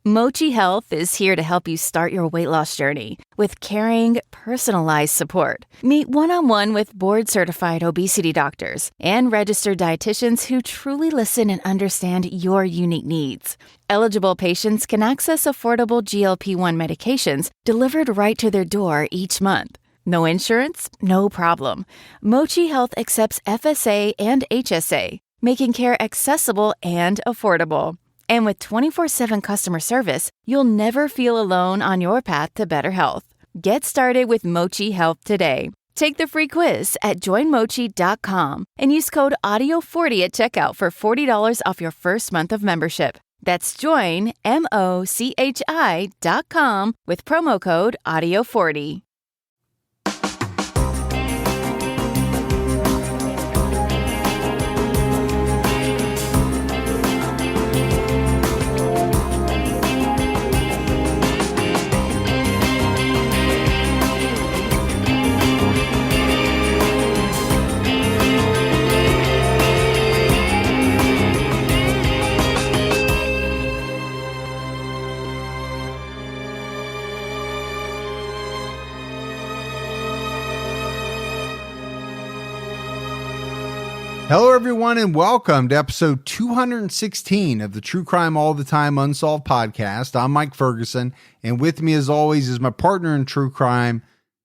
Mochi Health is here to help you start your weight loss journey with caring, personalized support. Meet one-on-one with board-certified obesity doctors and registered dietitians who truly listen and understand your unique needs. Eligible patients can access affordable GLP-1 medications delivered right to their door each month. No insurance? No problem. Mochi Health accepts FSA and HSA, making care accessible and affordable. And with 24/7 customer service, you'll never feel alone on your path to better health. Get started with Mochi Health today. Take the free quiz at joinmochi.com and use code AUDIO40 at checkout for $40 off your first month of membership. That's joinmochi.com with promo code AUDIO40. Hello, everyone, and welcome to episode 216 of the True Crime All the Time Unsolved podcast. I'm Mike Ferguson, and with me, as always, is my partner in true crime,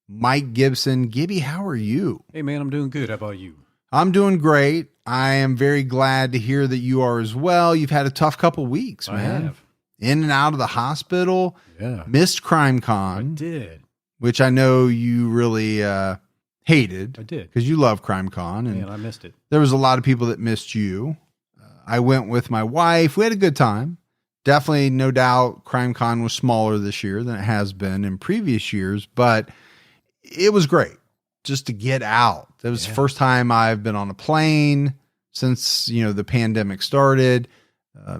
Mike Gibson. Gibby, how are you? Hey, man, I'm doing good. How about you? I'm doing great. I am very glad to hear that you are as well. You've had a tough couple weeks, man. I have. In and out of the hospital. Yeah. Missed CrimeCon. I did. Which I know you really hated. I did. Because you love CrimeCon. And man, I missed it. there was a lot of people that missed you. I went with my wife. We had a good time. Definitely, no doubt, CrimeCon was smaller this year than it has been in previous years, but it was great just to get out. That was the first time I've been on a plane since, the pandemic started.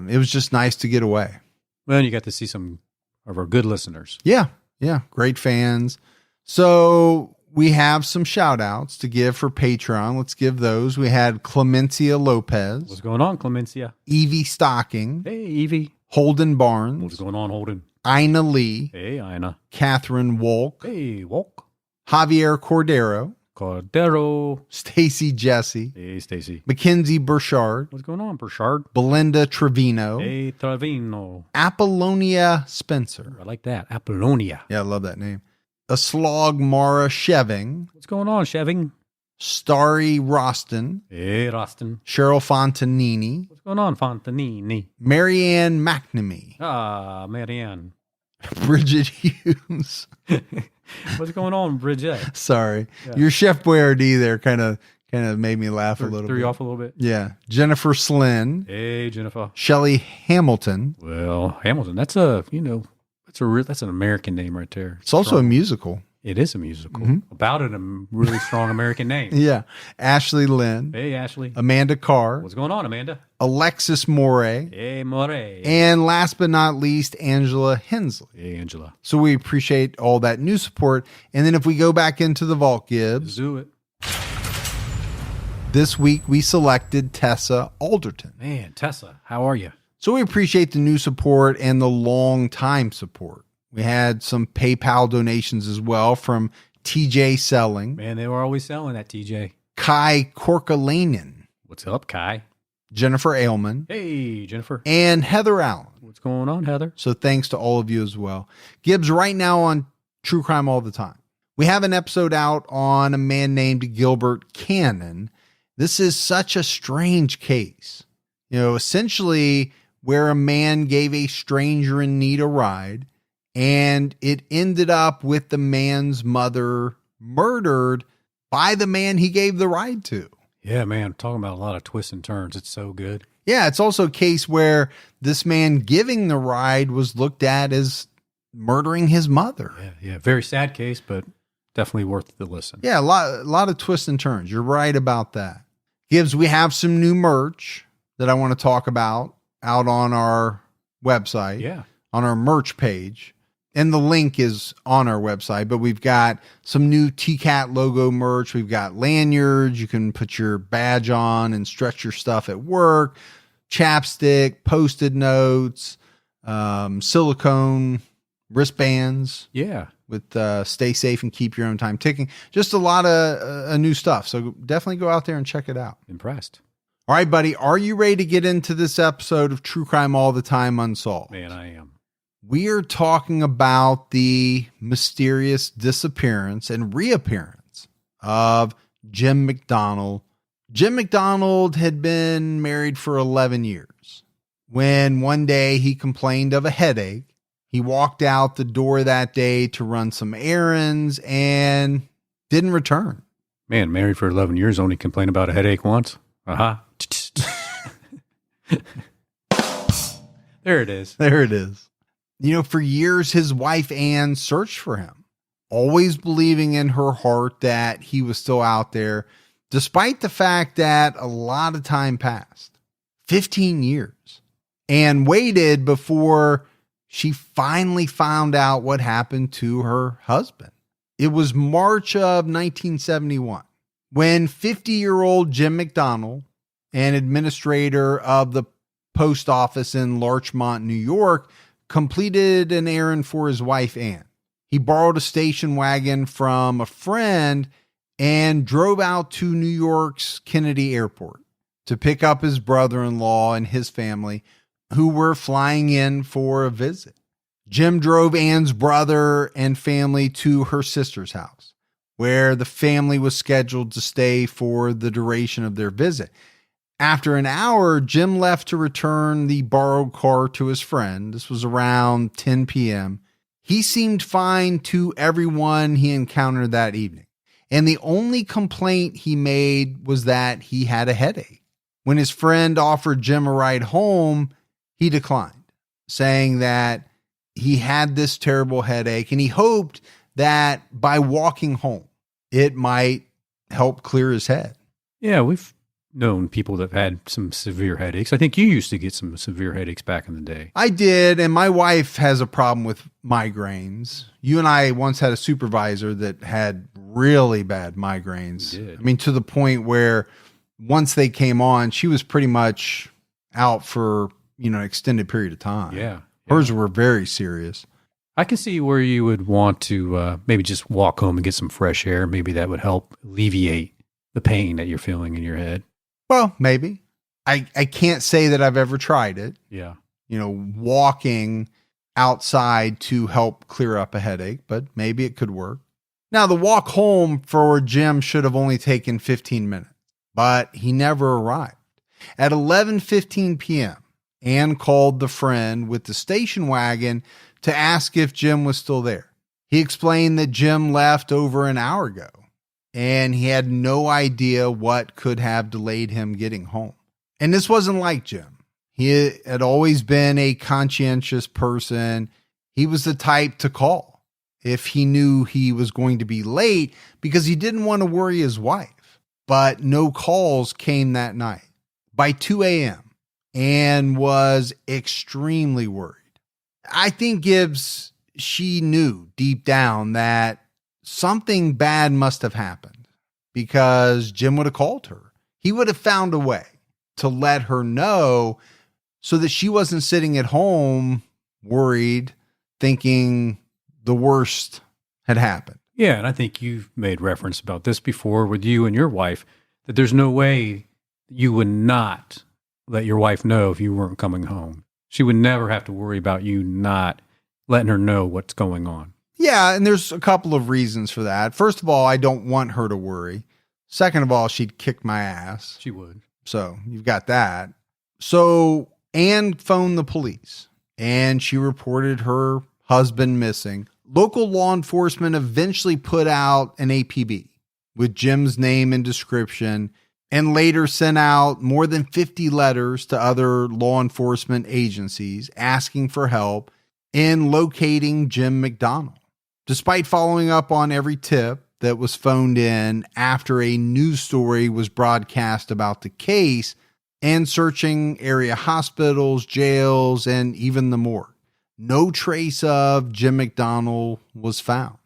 It was just nice to get away. Well, you got to see some of our good listeners. Yeah. Great fans. So we have some shout outs to give for Patreon. Let's give those. We had Clemencia Lopez. What's going on, Clemencia? Evie Stocking. Hey, Evie. Holden Barnes. What's going on, Holden? Ina Lee. Hey, Ina. Catherine Wolk. Hey, Wolk. Javier Cordero. Cordero. Stacy Jesse. Hey, Stacy. Mackenzie Burchard. What's going on, Burchard? Belinda Trevino. Hey, Trevino. Apollonia Spencer. I like that. Apollonia. Yeah, I love that name. Aslog Mara Sheving. What's going on, Sheving? Starry Roston. Hey, Roston. Cheryl Fontanini. What's going on, Fontanini? Marianne McNamee. Ah, Marianne. Bridget Hughes. What's going on, Bridget? Sorry. Yeah. Your Chef Boyardee there kind of made me laugh a little bit. Threw you off a little bit? Yeah. Jennifer Slynn. Hey, Jennifer. Shelley Hamilton. Well, Hamilton, that's that's an American name right there. It's also a musical. It is a musical. About a really strong American name. Yeah. Ashley Lynn. Hey, Ashley. Amanda Carr. What's going on, Amanda? Alexis Moray. Hey, Moray. And last but not least, Angela Hensley. Hey, Angela. So we appreciate all that new support. And then if we go back into the vault, Gibbs. Do it. This week we selected Tessa Alderton. Man, Tessa, how are you? So we appreciate the new support and the long time support. We had some PayPal donations as well from TJ Selling. Man, they were always selling that, TJ. Kai Korkalainen. What's up, Kai? Jennifer Ailman. Hey, Jennifer. And Heather Allen. What's going on, Heather? So thanks to all of you as well. Gibbs, right now on True Crime All the Time, we have an episode out on a man named Gilbert Cannon. This is such a strange case. Essentially where a man gave a stranger in need a ride, and it ended up with the man's mother murdered by the man he gave the ride to. Yeah, man, talking about a lot of twists and turns. It's so good. Yeah, it's also a case where this man giving the ride was looked at as murdering his mother. Yeah. Very sad case, but definitely worth the listen. Yeah, a lot of twists and turns. You're right about that. Gibbs, we have some new merch that I want to talk about out on our website. Yeah. On our merch page. And the link is on our website, but we've got some new TCAT logo merch. We've got lanyards. You can put your badge on and stretch your stuff at work. Chapstick, Post-it notes, silicone wristbands. Yeah. With stay safe and keep your own time ticking. Just a lot of new stuff. So definitely go out there and check it out. Impressed. All right, buddy. Are you ready to get into this episode of True Crime All the Time Unsolved? Man, I am. We are talking about the mysterious disappearance and reappearance of Jim McDonnell. Jim McDonnell had been married for 11 years when one day he complained of a headache. He walked out the door that day to run some errands and didn't return. Man, married for 11 years, only complained about a headache once. There it is. There it is. You know, for years, his wife, Ann, searched for him, always believing in her heart that he was still out there, despite the fact that a lot of time passed. 15 years. Ann waited before she finally found out what happened to her husband. It was March of 1971 when 50-year-old Jim McDonnell, an administrator of the post office in Larchmont, New York, completed an errand for his wife, Ann. He borrowed a station wagon from a friend and drove out to New York's Kennedy Airport to pick up his brother-in-law and his family, who were flying in for a visit. Jim drove Ann's brother and family to her sister's house, where the family was scheduled to stay for the duration of their visit. After an hour, Jim left to return the borrowed car to his friend. This was around 10 p.m. He seemed fine to everyone he encountered that evening, and the only complaint he made was that he had a headache. When his friend offered Jim a ride home, he declined, saying that he had this terrible headache and he hoped that by walking home, it might help clear his head. Yeah, we've known people that have had some severe headaches. I think you used to get some severe headaches back in the day. I did, and my wife has a problem with migraines. You and I once had a supervisor that had really bad migraines. We did. I mean, to the point where once they came on, she was pretty much out for an extended period of time. Yeah. Hers were very serious. I can see where you would want to maybe just walk home and get some fresh air. Maybe that would help alleviate the pain that you're feeling in your head. Well, maybe. I can't say that I've ever tried it. Yeah. Walking outside to help clear up a headache, but maybe it could work. Now, the walk home for Jim should have only taken 15 minutes, but he never arrived. At 11:15 p.m., Ann called the friend with the station wagon to ask if Jim was still there. He explained that Jim left over an hour ago, and he had no idea what could have delayed him getting home. And this wasn't like Jim. He had always been a conscientious person. He was the type to call if he knew he was going to be late because he didn't want to worry his wife. But no calls came that night. By 2 a.m., Ann was extremely worried. I think Gibbs, she knew deep down that something bad must have happened because Jim would have called her. He would have found a way to let her know so that she wasn't sitting at home worried, thinking the worst had happened. Yeah, and I think you've made reference about this before with you and your wife, that there's no way you would not let your wife know if you weren't coming home. She would never have to worry about you not letting her know what's going on. Yeah, and there's a couple of reasons for that. First of all, I don't want her to worry. Second of all, she'd kick my ass. She would. So you've got that. So Ann phoned the police and she reported her husband missing. Local law enforcement eventually put out an APB with Jim's name and description, and later sent out more than 50 letters to other law enforcement agencies asking for help in locating Jim McDonnell. Despite following up on every tip that was phoned in after a news story was broadcast about the case, and searching area hospitals, jails, and even the morgue, no trace of Jim McDonnell was found.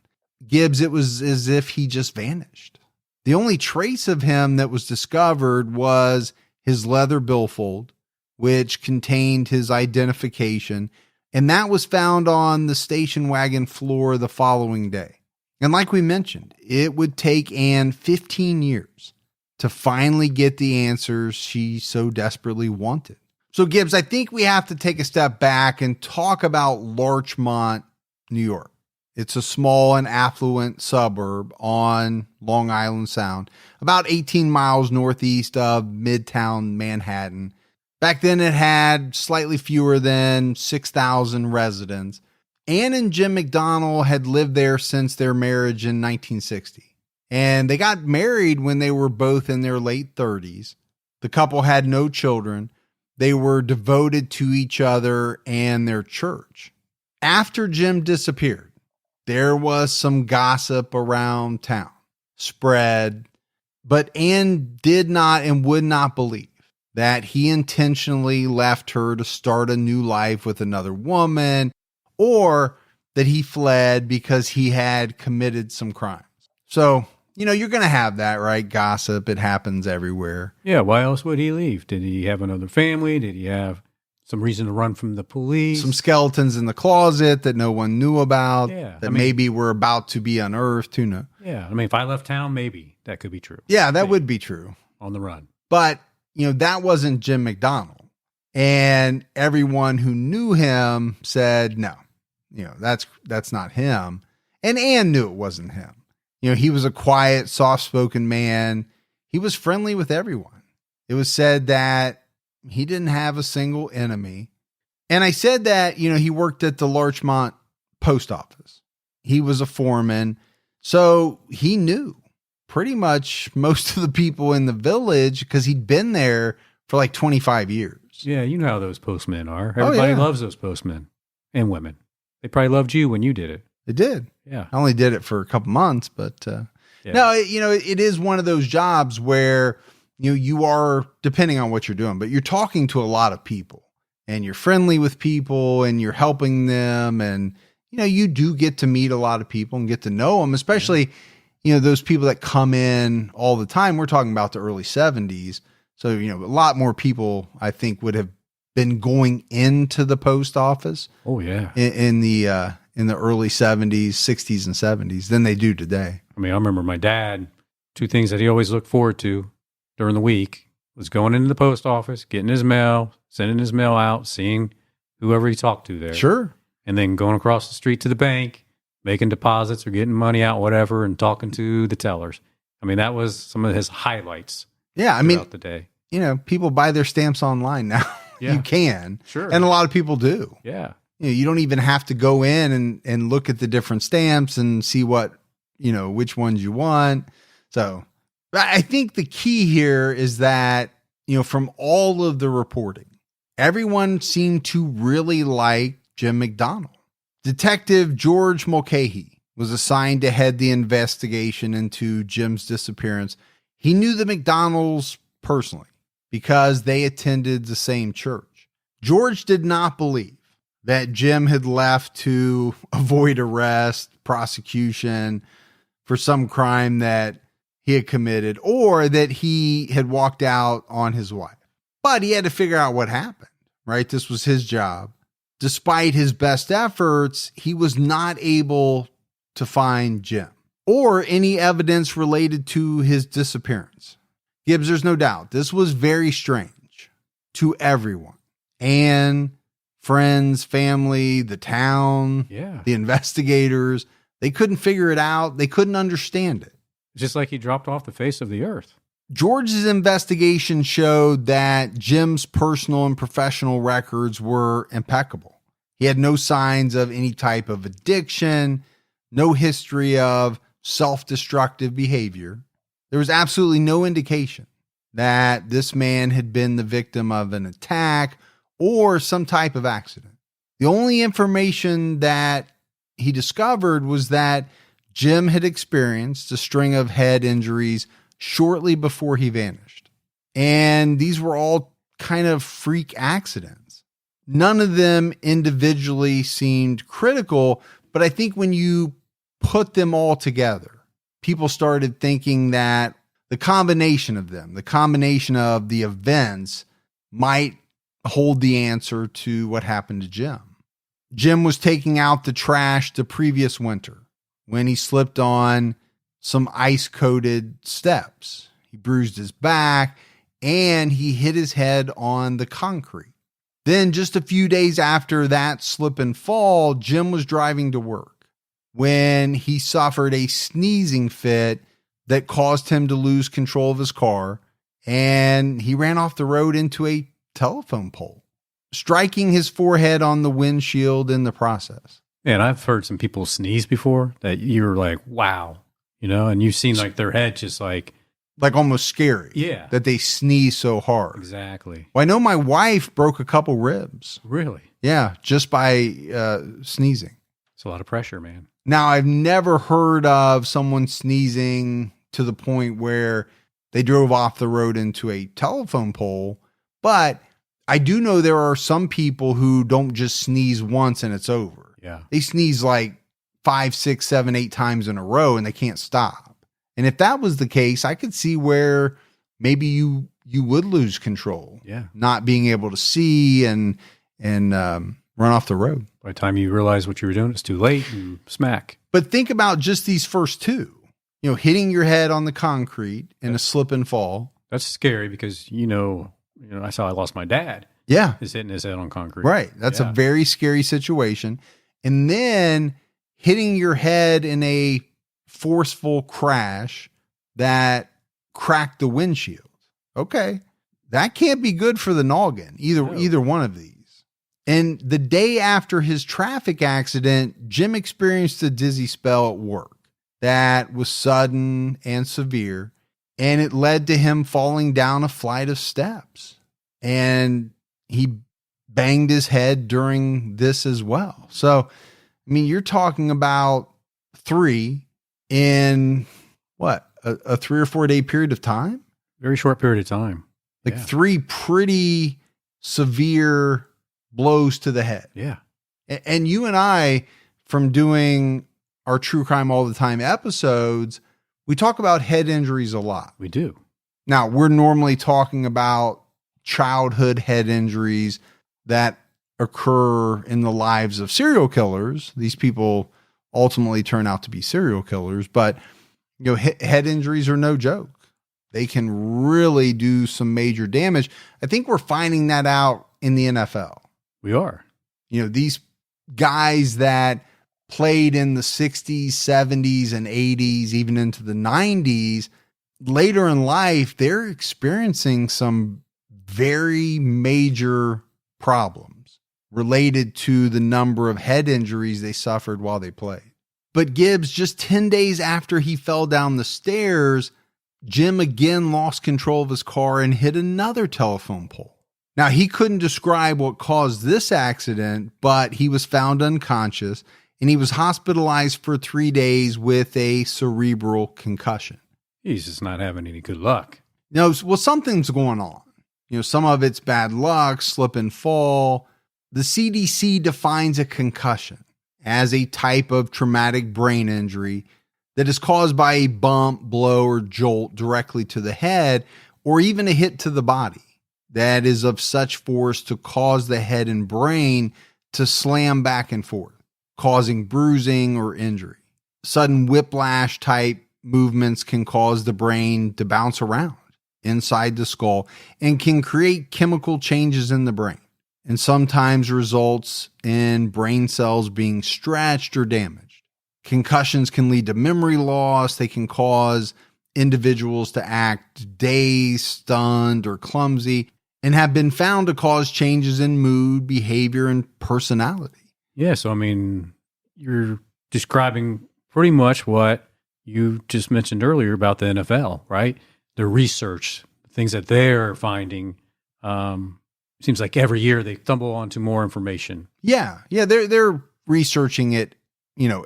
Gibbs, it was as if he just vanished. The only trace of him that was discovered was his leather billfold, which contained his identification And that was found on the station wagon floor the following day. And like we mentioned, it would take Anne 15 years to finally get the answers she so desperately wanted. So Gibbs, I think we have to take a step back and talk about Larchmont, New York. It's a small and affluent suburb on Long Island Sound, about 18 miles northeast of Midtown Manhattan. Back then it had slightly fewer than 6,000 residents. Anne and Jim McDonnell had lived there since their marriage in 1960. And they got married when they were both in their late 30s. The couple had no children. They were devoted to each other and their church. After Jim disappeared, there was some gossip around town, spread, but Anne did not and would not believe that he intentionally left her to start a new life with another woman, or that he fled because he had committed some crimes. So, you're going to have that, right? Gossip, it happens everywhere. Yeah, why else would he leave? Did he have another family? Did he have some reason to run from the police? Some skeletons in the closet that no one knew about, Yeah, that maybe were about to be unearthed, who knows? Yeah, if I left town, maybe that could be true. Yeah, that would be true. On the run. But, that wasn't Jim McDonnell. And everyone who knew him said, no, that's not him. And Anne knew it wasn't him. He was a quiet, soft-spoken man. He was friendly with everyone. It was said that he didn't have a single enemy. And I said that, he worked at the Larchmont post office. He was a foreman. So he knew pretty much most of the people in the village because he'd been there for like 25 years. Yeah, you know how those postmen are. Everybody loves those postmen and women. They probably loved you when you did it. They did. Yeah. I only did it for a couple months, but no, it is one of those jobs where, you are, depending on what you're doing, but you're talking to a lot of people and you're friendly with people and you're helping them. And, you do get to meet a lot of people and get to know them, especially, those people that come in all the time. We're talking about the early 70s. So, a lot more people, I think, would have been going into the post office. Oh, yeah. In the early 70s, 60s, and 70s than they do today. I remember my dad, two things that he always looked forward to during the week was going into the post office, getting his mail, sending his mail out, seeing whoever he talked to there. Sure. And then going across the street to the bank, making deposits or getting money out, whatever, and talking to the tellers. That was some of his highlights. Yeah. Throughout the day. People buy their stamps online now. Yeah. You can. Sure. And a lot of people do. Yeah. You don't even have to go in and look at the different stamps and see what, which ones you want. So I think the key here is that, from all of the reporting, everyone seemed to really like Jim McDonnell. Detective George Mulcahy was assigned to head the investigation into Jim's disappearance. He knew the McDonnells personally because they attended the same church. George did not believe that Jim had left to avoid arrest, prosecution for some crime that he had committed, or that he had walked out on his wife. But he had to figure out what happened, right? This was his job. Despite his best efforts, he was not able to find Jim or any evidence related to his disappearance. Gibbs, there's no doubt this was very strange to everyone. And friends, family, the town, the investigators, they couldn't figure it out. They couldn't understand it. Just like he dropped off the face of the earth. George's investigation showed that Jim's personal and professional records were impeccable. He had no signs of any type of addiction, no history of self-destructive behavior. There was absolutely no indication that this man had been the victim of an attack or some type of accident. The only information that he discovered was that Jim had experienced a string of head injuries shortly before he vanished. And these were all kind of freak accidents. None of them individually seemed critical, but I think when you put them all together, people started thinking that the combination of them, the combination of the events, might hold the answer to what happened to Jim. Jim was taking out the trash the previous winter when he slipped on some ice-coated steps. He bruised his back and he hit his head on the concrete. Then just a few days after that slip and fall, Jim was driving to work when he suffered a sneezing fit that caused him to lose control of his car, and he ran off the road into a telephone pole, striking his forehead on the windshield in the process. And I've heard some people sneeze before that you're like, wow, and you've seen like their head just like almost scary. Yeah. That they sneeze so hard. Exactly. Well, I know my wife broke a couple ribs. Really? Yeah, just by sneezing. It's a lot of pressure, man. Now, I've never heard of someone sneezing to the point where they drove off the road into a telephone pole, but I do know there are some people who don't just sneeze once and it's over. Yeah. They sneeze like 5, 6, 7, 8 times in a row and they can't stop. And if that was the case, I could see where maybe you would lose control. Yeah. Not being able to see and run off the road. By the time you realize what you were doing, it's too late and smack. But think about just these first two, hitting your head on the concrete in a slip and fall. That's scary because, I saw I lost my dad. Yeah. Is hitting his head on concrete. Right. That's a very scary situation. And then hitting your head in a forceful crash that cracked the windshield. Okay. That can't be good for the noggin, either one of these. And the day after his traffic accident, Jim experienced a dizzy spell at work that was sudden and severe, and it led to him falling down a flight of steps. And he banged his head during this as well. So, you're talking about 3 in what, a 3 or 4 day period of time? Very short period of time. 3 pretty severe blows to the head. Yeah. And you and I, from doing our True Crime All the Time episodes, we talk about head injuries a lot. We do. Now, we're normally talking about childhood head injuries that occur in the lives of serial killers. These people ultimately turn out to be serial killers, but head injuries are no joke. They can really do some major damage. I think we're finding that out in the NFL. We are. These guys that played in the 60s, 70s, and 80s, even into the 90s, later in life, they're experiencing some very major problems related to the number of head injuries they suffered while they played. But Gibbs, just 10 days after he fell down the stairs, Jim again lost control of his car and hit another telephone pole. Now, he couldn't describe what caused this accident, but he was found unconscious and he was hospitalized for 3 days with a cerebral concussion. He's just not having any good luck. Well, something's going on. Some of it's bad luck, slip and fall. The CDC defines a concussion as a type of traumatic brain injury that is caused by a bump, blow, or jolt directly to the head, or even a hit to the body that is of such force to cause the head and brain to slam back and forth, causing bruising or injury. Sudden whiplash type movements can cause the brain to bounce around inside the skull and can create chemical changes in the brain, and sometimes results in brain cells being stretched or damaged. Concussions can lead to memory loss. They can cause individuals to act dazed, stunned, or clumsy, and have been found to cause changes in mood, behavior, and personality. Yeah, so you're describing pretty much what you just mentioned earlier about the NFL, right? The research, things that they're finding. Seems like every year they stumble onto more information. Yeah, they're researching it,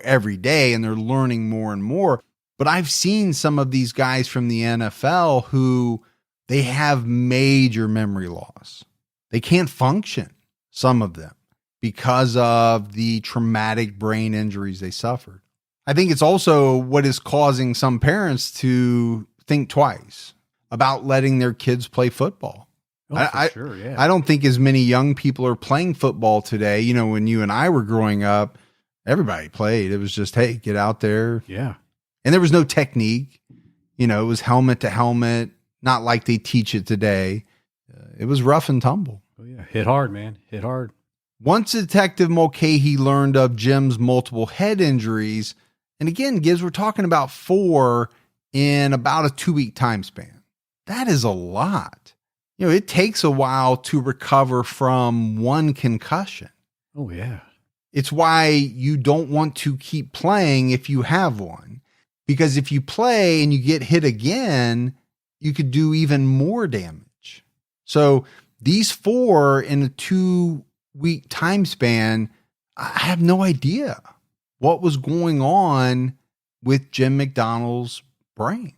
every day, and they're learning more and more. But I've seen some of these guys from the NFL who they have major memory loss. They can't function, some of them, because of the traumatic brain injuries they suffered. I think it's also what is causing some parents to think twice about letting their kids play football. Oh, for sure, yeah. I don't think as many young people are playing football today. You know, when you and I were growing up, everybody played. It was just, hey, get out there. Yeah. And there was no technique. You know, it was helmet to helmet, not like they teach it today. It was rough and tumble. Oh, yeah. Hit hard, man. Hit hard. Once Detective Mulcahy learned of Jim's multiple head injuries, and again, Gibbs, we're talking about 4 in about a 2-week time span. That is a lot. You know, it takes a while to recover from one concussion. Oh, yeah. It's why you don't want to keep playing if you have one. Because if you play and you get hit again, you could do even more damage. So these 4 in a 2-week time span, I have no idea what was going on with Jim McDonnell's brain.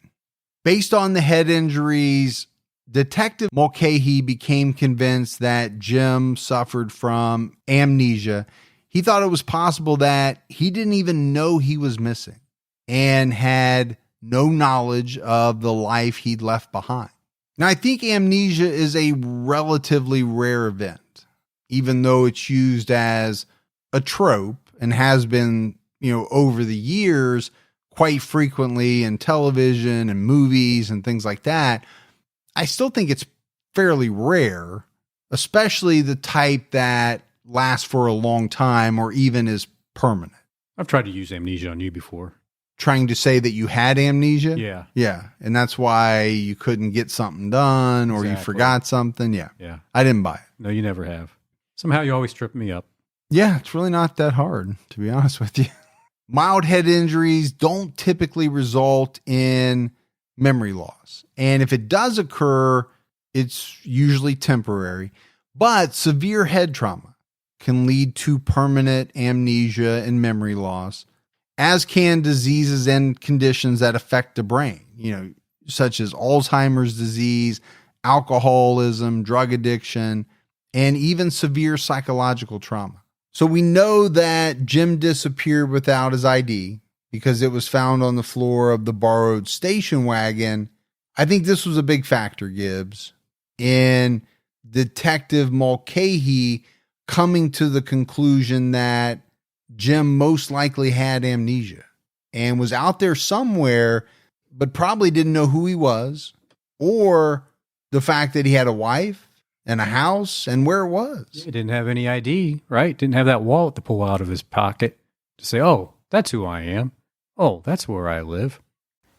Based on the head injuries, Detective Mulcahy became convinced that Jim suffered from amnesia. He thought it was possible that he didn't even know he was missing and had no knowledge of the life he'd left behind. Now, I think amnesia is a relatively rare event, even though it's used as a trope and has been, you know, over the years quite frequently in television and movies and things like that. I still think it's fairly rare, especially the type that lasts for a long time or even is permanent. I've tried to use amnesia on you before. Trying to say that you had amnesia? Yeah. Yeah. And that's why you couldn't get something done or you forgot something. Yeah. Yeah. I didn't buy it. No, you never have. Somehow you always trip me up. Yeah. It's really not that hard, to be honest with you. Mild head injuries don't typically result in memory loss. And if it does occur, it's usually temporary. But severe head trauma can lead to permanent amnesia and memory loss, as can diseases and conditions that affect the brain, you know, such as Alzheimer's disease, alcoholism, drug addiction, and even severe psychological trauma. So we know that Jim disappeared without his ID because it was found on the floor of the borrowed station wagon. I think this was a big factor, Gibbs, in Detective Mulcahy coming to the conclusion that Jim most likely had amnesia and was out there somewhere, but probably didn't know who he was, or the fact that he had a wife and a house and where it was. He didn't have any ID, right? Didn't have that wallet to pull out of his pocket to say, oh, that's who I am. Oh, that's where I live.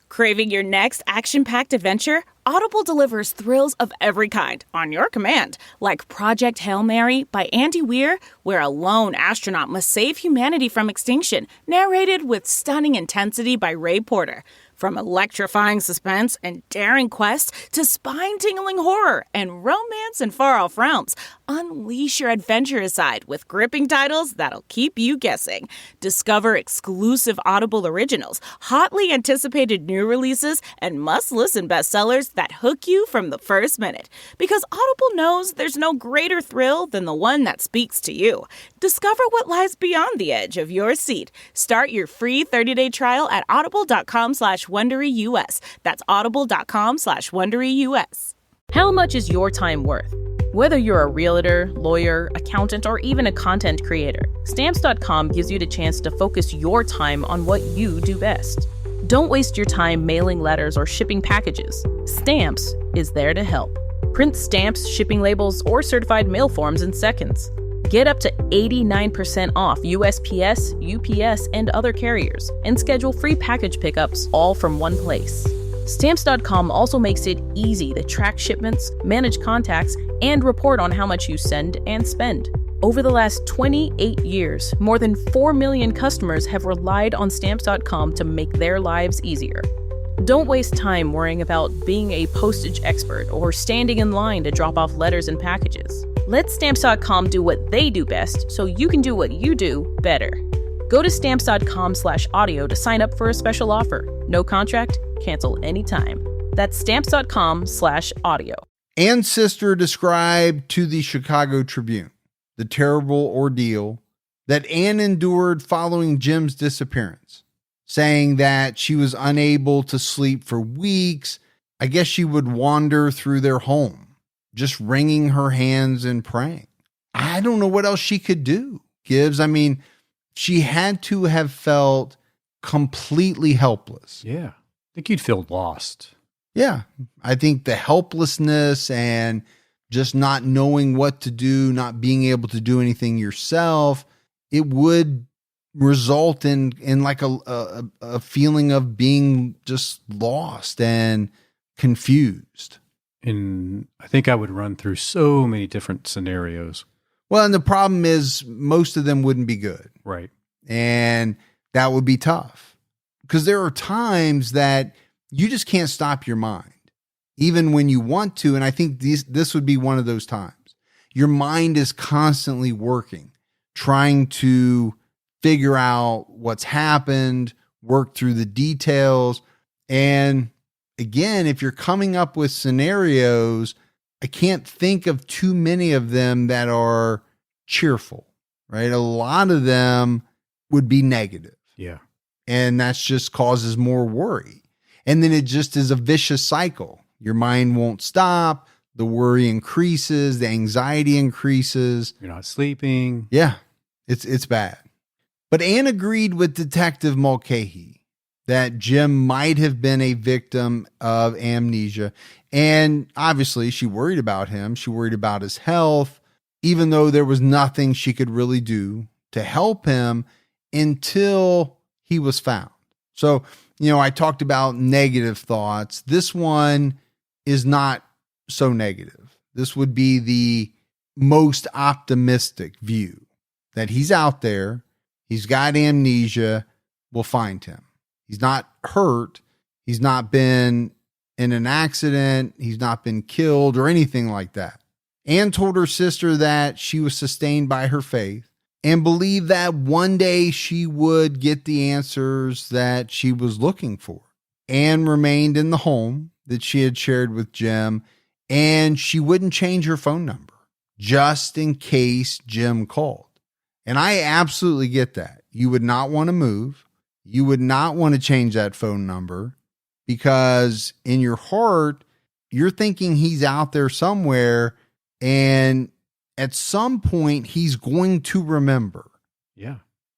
Craving your next action-packed adventure? Audible delivers thrills of every kind on your command, like Project Hail Mary by Andy Weir, where a lone astronaut must save humanity from extinction, narrated with stunning intensity by Ray Porter. From electrifying suspense and daring quest to spine-tingling horror and romance in far-off realms, unleash your adventurous side with gripping titles that'll keep you guessing. Discover exclusive Audible originals, hotly anticipated new releases, and must-listen bestsellers that hook you from the first minute. Because Audible knows there's no greater thrill than the one that speaks to you. Discover what lies beyond the edge of your seat. Start your free 30-day trial at audible.com/WonderyUS. That's audible.com/WonderyUS. How much is your time worth? Whether you're a realtor, lawyer, accountant, or even a content creator, Stamps.com gives you the chance to focus your time on what you do best. Don't waste your time mailing letters or shipping packages. Stamps is there to help. Print stamps, shipping labels, or certified mail forms in seconds. Get up to 89% off USPS, UPS, and other carriers, and schedule free package pickups all from one place. Stamps.com also makes it easy to track shipments, manage contacts, and report on how much you send and spend. Over the last 28 years, more than 4 million customers have relied on Stamps.com to make their lives easier. Don't waste time worrying about being a postage expert or standing in line to drop off letters and packages. Let Stamps.com do what they do best so you can do what you do better. Go to Stamps.com/audio to sign up for a special offer. No contract, cancel anytime. That's Stamps.com/audio. Ann's sister described to the Chicago Tribune the terrible ordeal that Ann endured following Jim's disappearance, saying that she was unable to sleep for weeks. I guess she would wander through their home, just wringing her hands and praying. I don't know what else she could do, Gibbs. I mean, she had to have felt completely helpless. Yeah. I think you'd feel lost. Yeah. I think the helplessness and just not knowing what to do, not being able to do anything yourself, it would result in like a feeling of being just lost and confused. And I think I would run through so many different scenarios. Well, and the problem is most of them wouldn't be good. Right. And that would be tough because there are times that you just can't stop your mind, even when you want to. And I think this would be one of those times. Your mind is constantly working, trying to figure out what's happened, work through the details. And again, if you're coming up with scenarios, I can't think of too many of them that are cheerful, right? A lot of them would be negative. Yeah. And that just causes more worry. And then it just is a vicious cycle. Your mind won't stop. The worry increases. The anxiety increases. You're not sleeping. Yeah, it's bad. But Anne agreed with Detective Mulcahy that Jim might have been a victim of amnesia. And obviously she worried about him. She worried about his health, even though there was nothing she could really do to help him until he was found. So, I talked about negative thoughts. This one is not so negative. This would be the most optimistic view that he's out there. He's got amnesia. We'll find him. He's not hurt. He's not been in an accident. He's not been killed or anything like that. Anne told her sister that she was sustained by her faith and believed that one day she would get the answers that she was looking for. Anne remained in the home that she had shared with Jim, and she wouldn't change her phone number just in case Jim called. And I absolutely get that. You would not want to move. You would not want to change that phone number because in your heart, you're thinking he's out there somewhere and at some point he's going to remember. Yeah.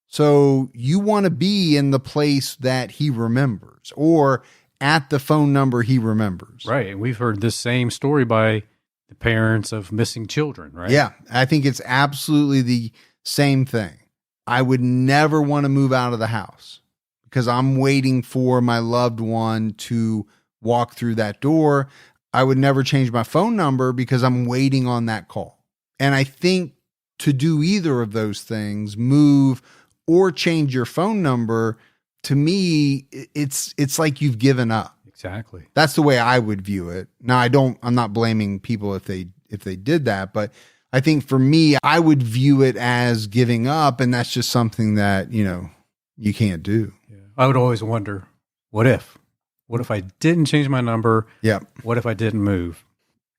So you want to be in the place that he remembers or at the phone number he remembers. Right. And we've heard this same story by the parents of missing children, right? Yeah. I think it's absolutely the same thing. I would never want to move out of the house because I'm waiting for my loved one to walk through that door. I would never change my phone number because I'm waiting on that call. And I think to do either of those things, move or change your phone number, to me, it's like you've given up. Exactly. That's the way I would view it. Now, I'm not blaming people if they did that, but I think for me, I would view it as giving up, and that's just something that, you can't do. Yeah. I would always wonder, what if? What if I didn't change my number? Yep. What if I didn't move?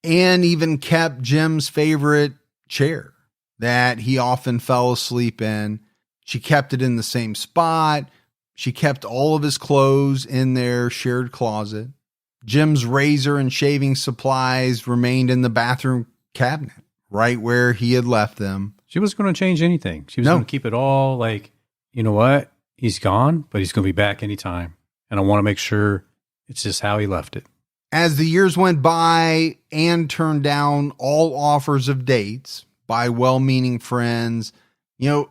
Anne even kept Jim's favorite chair that he often fell asleep in. She kept it in the same spot. She kept all of his clothes in their shared closet. Jim's razor and shaving supplies remained in the bathroom cabinet, right where he had left them. She wasn't going to change anything. She was going to keep it all like, you know what? He's gone, but he's going to be back anytime. And I want to make sure it's just how he left it. As the years went by, Anne turned down all offers of dates by well-meaning friends.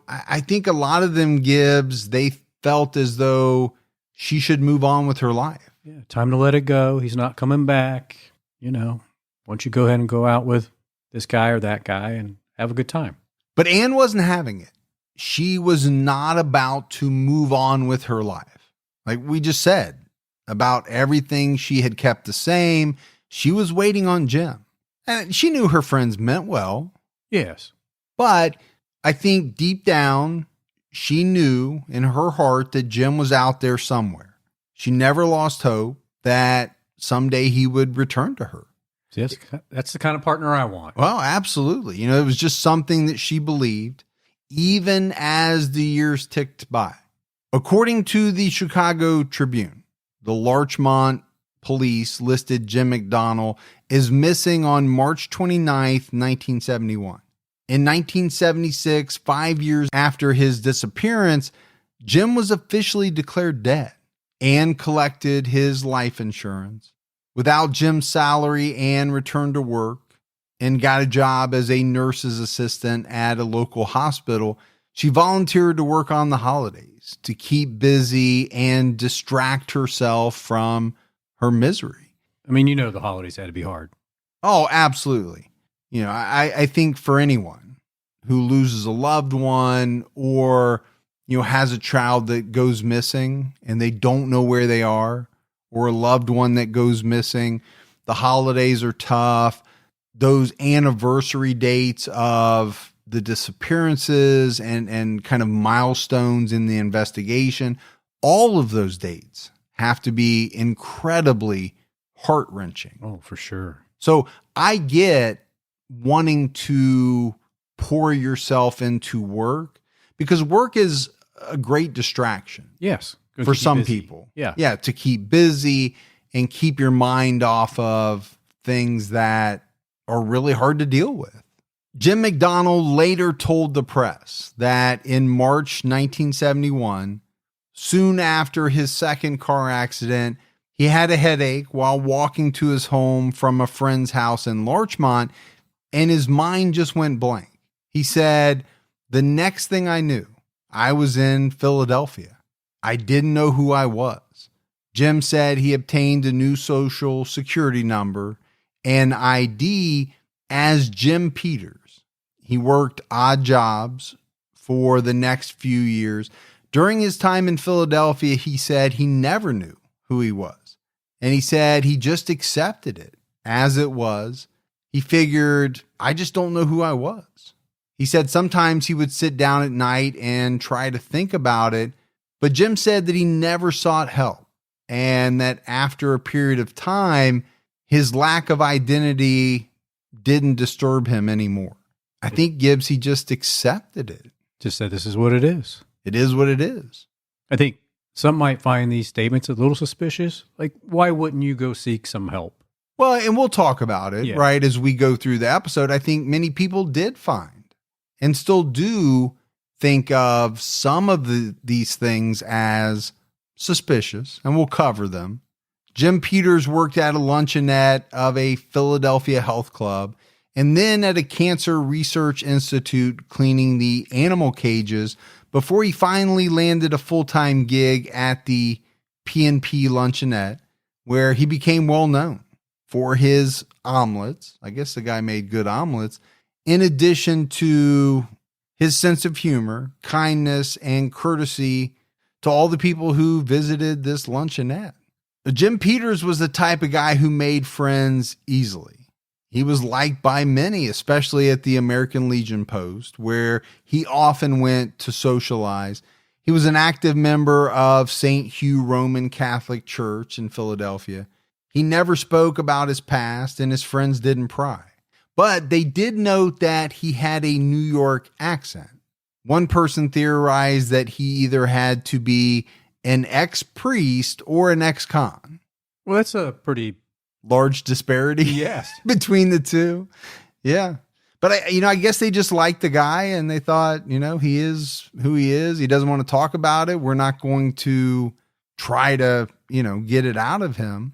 I think a lot of them, Gibbs, they felt as though she should move on with her life. Yeah, time to let it go. He's not coming back. Why don't you go ahead and go out with this guy or that guy and have a good time? But Anne wasn't having it. She was not about to move on with her life. Like we just said, about everything she had kept the same. She was waiting on Jim. And she knew her friends meant well. Yes. But I think deep down, she knew in her heart that Jim was out there somewhere. She never lost hope that someday he would return to her. See, that's the kind of partner I want. Well, absolutely. It was just something that she believed, even as the years ticked by. According to the Chicago Tribune, the Larchmont police listed Jim McDonnell as missing on March 29th, 1971. In 1976, 5 years after his disappearance, Jim was officially declared dead and collected his life insurance. Without Jim's salary, Ann returned to work and got a job as a nurse's assistant at a local hospital. She volunteered to work on the holidays to keep busy and distract herself from her misery. I mean, the holidays had to be hard. Oh, absolutely. I think for anyone who loses a loved one or, has a child that goes missing and they don't know where they are, or a loved one that goes missing, the holidays are tough. Those anniversary dates of the disappearances and kind of milestones in the investigation, all of those dates have to be incredibly heart-wrenching. Oh, for sure. So I get wanting to pour yourself into work because work is a great distraction. Yes. For some people. Yeah. Yeah. To keep busy and keep your mind off of things that are really hard to deal with. Jim McDonnell later told the press that in March 1971, soon after his second car accident, he had a headache while walking to his home from a friend's house in Larchmont, and his mind just went blank. He said, "The next thing I knew, I was in Philadelphia. I didn't know who I was." Jim said he obtained a new social security number and ID as Jim Peters. He worked odd jobs for the next few years. During his time in Philadelphia, he said he never knew who he was. And he said he just accepted it as it was. He figured, I just don't know who I was. He said sometimes he would sit down at night and try to think about it, but Jim said that he never sought help and that after a period of time, his lack of identity didn't disturb him anymore. I think Gibbs, he just accepted it. Just said, this is what it is. It is what it is. I think some might find these statements a little suspicious. Like, why wouldn't you go seek some help? Well, and we'll talk about it, right, as we go through the episode. I think many people did find and still do think of some of these things as suspicious, and we'll cover them. Jim Peters worked at a luncheonette of a Philadelphia health club and then at a cancer research institute cleaning the animal cages before he finally landed a full-time gig at the P&P luncheonette, where he became well known for his omelets. I guess the guy made good omelets, in addition to his sense of humor, kindness, and courtesy to all the people who visited this luncheonette. Jim Peters was the type of guy who made friends easily. He was liked by many, especially at the American Legion Post, where he often went to socialize. He was an active member of St. Hugh Roman Catholic Church in Philadelphia. He never spoke about his past, and his friends didn't pry. But they did note that he had a New York accent. One person theorized that he either had to be an ex-priest or an ex-con. Well, that's a pretty large disparity between the two. Yeah. But I guess they just liked the guy and they thought, he is who he is. He doesn't want to talk about it. We're not going to try to, get it out of him.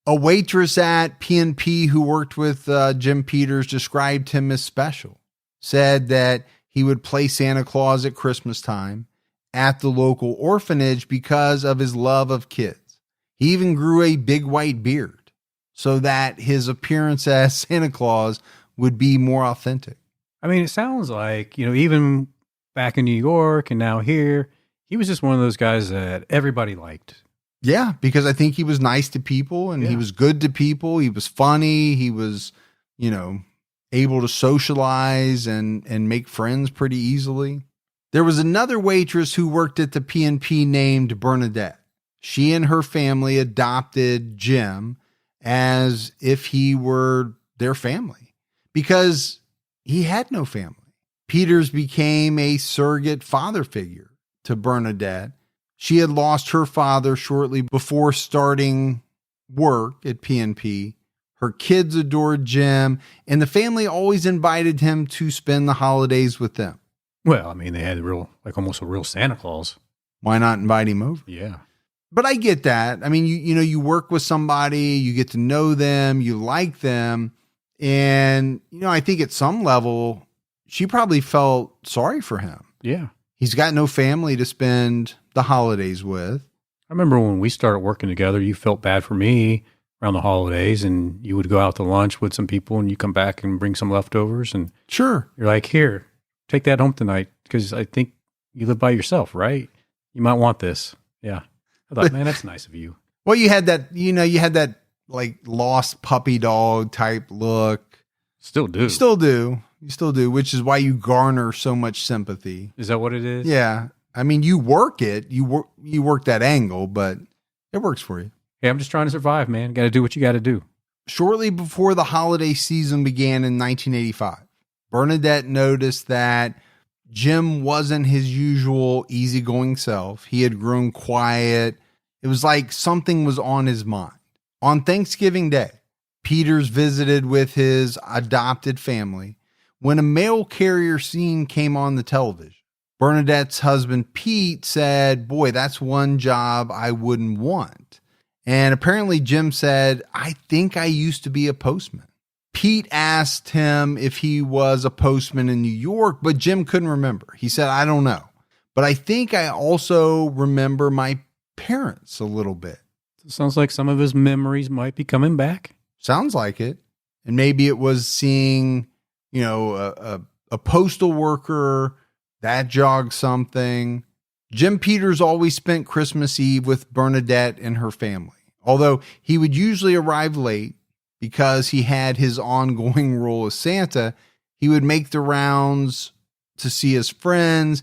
A waitress at P&P who worked with Jim Peters described him as special, said that he would play Santa Claus at Christmas time at the local orphanage because of his love of kids. He even grew a big white beard so that his appearance as Santa Claus would be more authentic. I mean, it sounds like, even back in New York and now here, he was just one of those guys that everybody liked. Yeah, because I think he was nice to people and he was good to people. He was funny. He was, able to socialize and make friends pretty easily. There was another waitress who worked at the P&P named Bernadette. She and her family adopted Jim as if he were their family because he had no family. Peters became a surrogate father figure to Bernadette. She had lost her father shortly before starting work at PNP. Her kids adored Jim, and the family always invited him to spend the holidays with them. Well, I mean, they had almost a real Santa Claus. Why not invite him over? Yeah. But I get that. I mean, you work with somebody, you get to know them, you like them. And, I think at some level, she probably felt sorry for him. Yeah. He's got no family to spend the holidays with. I remember when we started working together, you felt bad for me around the holidays, and you would go out to lunch with some people and you come back and bring some leftovers. And sure, you're like, here, take that home tonight, because I think you live by yourself, right? You might want this. Yeah. I thought, man, that's nice of you. Well, you had that like lost puppy dog type look. Still do. You still do, which is why you garner so much sympathy. Is that what it is? Yeah. I mean, you work it. You work that angle, but it works for you. Hey, I'm just trying to survive, man. Got to do what you got to do. Shortly before the holiday season began in 1985, Bernadette noticed that Jim wasn't his usual easygoing self. He had grown quiet. It was like something was on his mind. On Thanksgiving Day, Peters visited with his adopted family when a mail carrier scene came on the television. Bernadette's husband, Pete, said, "Boy, that's one job I wouldn't want." And apparently Jim said, "I think I used to be a postman." Pete asked him if he was a postman in New York, but Jim couldn't remember. He said, "I don't know, but I think I also remember my parents a little bit." Sounds like some of his memories might be coming back. Sounds like it. And maybe it was seeing, a postal worker, that jogged something. Jim Peters always spent Christmas Eve with Bernadette and her family, although he would usually arrive late because he had his ongoing role as Santa. He would make the rounds to see his friends,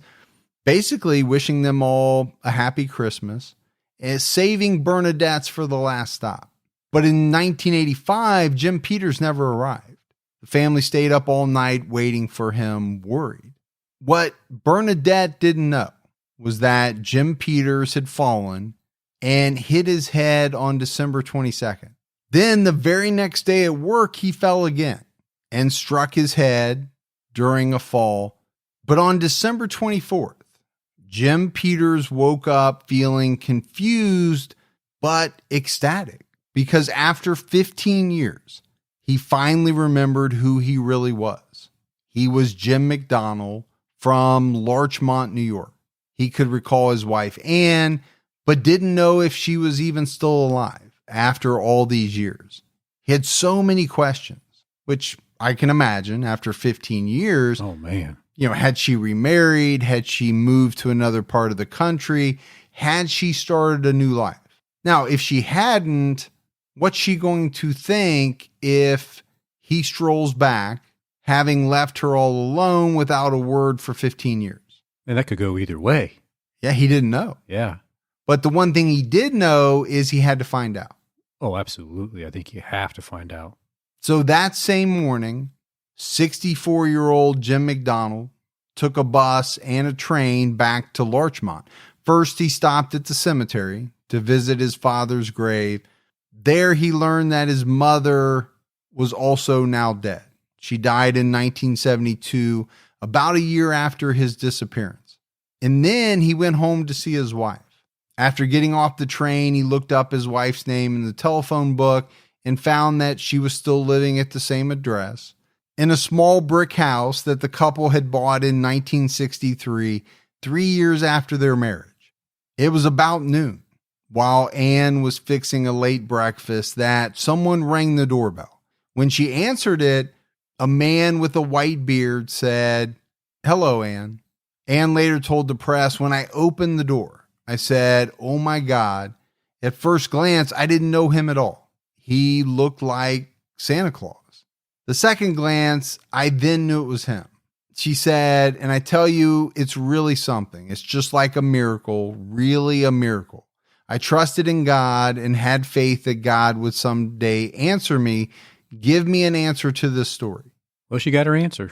basically wishing them all a happy Christmas, and saving Bernadette's for the last stop. But in 1985, Jim Peters never arrived. The family stayed up all night waiting for him, worried. What Bernadette didn't know was that Jim Peters had fallen and hit his head on December 22nd. Then the very next day at work, he fell again and struck his head during a fall. But on December 24th, Jim Peters woke up feeling confused but ecstatic, because after 15 years, he finally remembered who he really was. He was Jim McDonnell from Larchmont, New York. He could recall his wife, Anne, but didn't know if she was even still alive after all these years. He had so many questions, which I can imagine after 15 years. Oh, man. Had she remarried? Had she moved to another part of the country? Had she started a new life? Now, if she hadn't, what's she going to think if he strolls back, having left her all alone without a word for 15 years? And that could go either way. Yeah, he didn't know. Yeah. But the one thing he did know is he had to find out. Oh, absolutely. I think you have to find out. So that same morning, 64-year-old Jim McDonnell took a bus and a train back to Larchmont. First, he stopped at the cemetery to visit his father's grave. There, he learned that his mother was also now dead. She died in 1972, about a year after his disappearance. And then he went home to see his wife. After getting off the train, he looked up his wife's name in the telephone book and found that she was still living at the same address in a small brick house that the couple had bought in 1963, 3 years after their marriage. It was about noon, while Anne was fixing a late breakfast, that someone rang the doorbell. When she answered it, a man with a white beard said, "Hello, Anne." Anne later told the press, "When I opened the door, I said, 'Oh my God.' At first glance, I didn't know him at all. He looked like Santa Claus. The second glance, I then knew it was him." She said, "And I tell you, it's really something. It's just like a miracle, really a miracle. I trusted in God and had faith that God would someday answer me, give me an answer to this story." Well, she got her answer.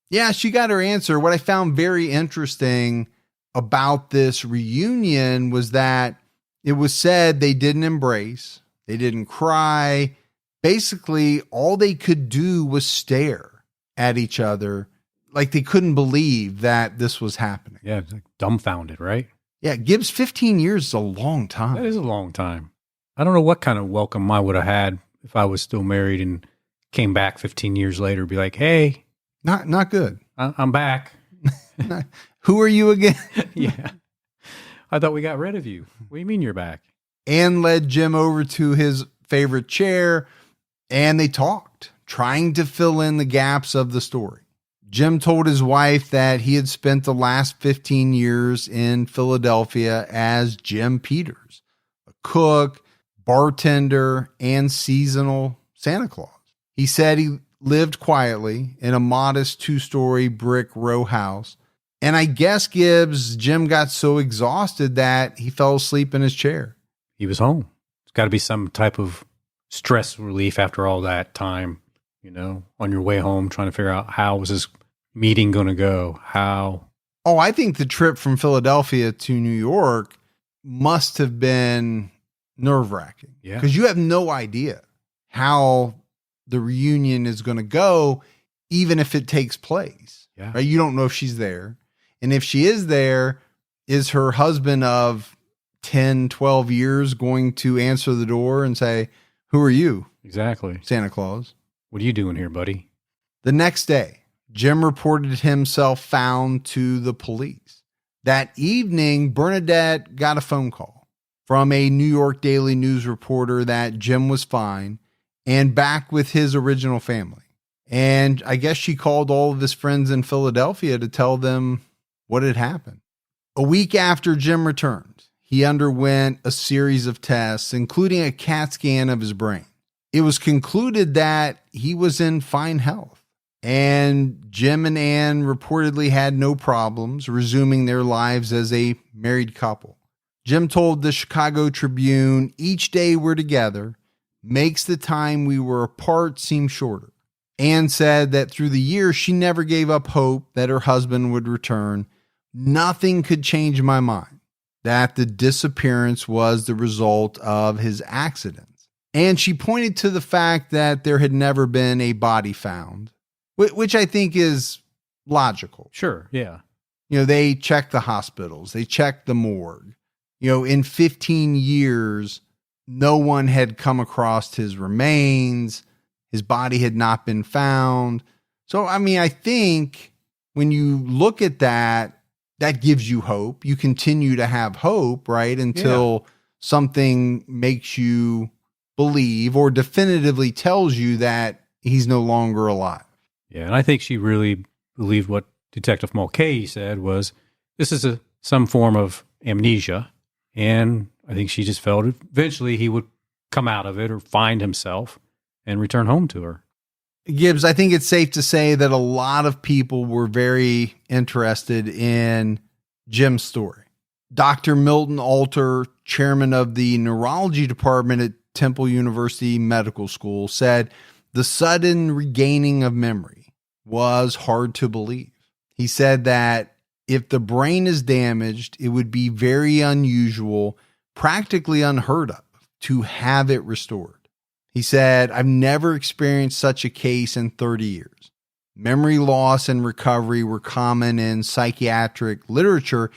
Yeah, she got her answer. What I found very interesting about this reunion was that it was said they didn't embrace. They didn't cry. Basically, all they could do was stare at each other like they couldn't believe that this was happening. Yeah, it's like dumbfounded, right? Yeah, Gibbs, 15 years is a long time. That is a long time. I don't know what kind of welcome I would have had if I was still married and came back 15 years later, be like, hey. Not good. I'm back. Who are you again? Yeah. I thought we got rid of you. What do you mean you're back? Ann led Jim over to his favorite chair, and they talked, trying to fill in the gaps of the story. Jim told his wife that he had spent the last 15 years in Philadelphia as Jim Peters, a cook, bartender, and seasonal Santa Claus. He said he lived quietly in a modest 2-story brick row house. And I guess Jim got so exhausted that he fell asleep in his chair. He was home. It's got to be some type of stress relief after all that time, on your way home, trying to figure out how was this meeting going to go? How? Oh, I think the trip from Philadelphia to New York must have been nerve-wracking. Yeah. Because you have no idea how the reunion is going to go, even if it takes place. Yeah. Right? You don't know if she's there. And if she is there, is her husband of 10, 12 years going to answer the door and say, who are you? Exactly. Santa Claus. What are you doing here, buddy? The next day, Jim reported himself found to the police. That evening, Bernadette got a phone call from a New York Daily News reporter that Jim was fine and back with his original family. And I guess she called all of his friends in Philadelphia to tell them what had happened. A week after Jim returned, he underwent a series of tests, including a CAT scan of his brain. It was concluded that he was in fine health, and Jim and Ann reportedly had no problems resuming their lives as a married couple. Jim told the Chicago Tribune, "Each day we're together makes the time we were apart seem shorter." Ann said that through the years, she never gave up hope that her husband would return. "Nothing could change my mind that the disappearance was the result of his accidents." And she pointed to the fact that there had never been a body found, which I think is logical. Sure, yeah. They checked the hospitals, they checked the morgue. In 15 years, no one had come across his remains. His body had not been found. So, I think when you look at that, that gives you hope. You continue to have hope, right? Until something makes you believe or definitively tells you that he's no longer alive. Yeah, and I think she really believed what Detective Mulcahy said was, this is some form of amnesia. And I think she just felt eventually he would come out of it or find himself and return home to her. Gibbs, I think it's safe to say that a lot of people were very interested in Jim's story. Dr. Milton Alter, chairman of the neurology department at Temple University Medical School, said the sudden regaining of memory was hard to believe. He said that if the brain is damaged, it would be very unusual, practically unheard of, to have it restored. He said, "I've never experienced such a case in 30 years. Memory loss and recovery were common in psychiatric literature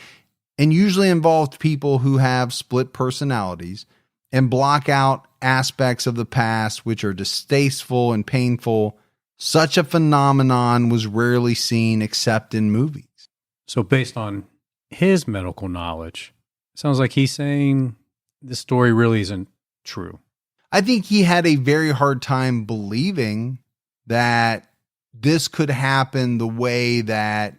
and usually involved people who have split personalities and block out aspects of the past which are distasteful and painful. Such a phenomenon was rarely seen except in movies." So based on his medical knowledge, it sounds like he's saying this story really isn't true. I think he had a very hard time believing that this could happen the way that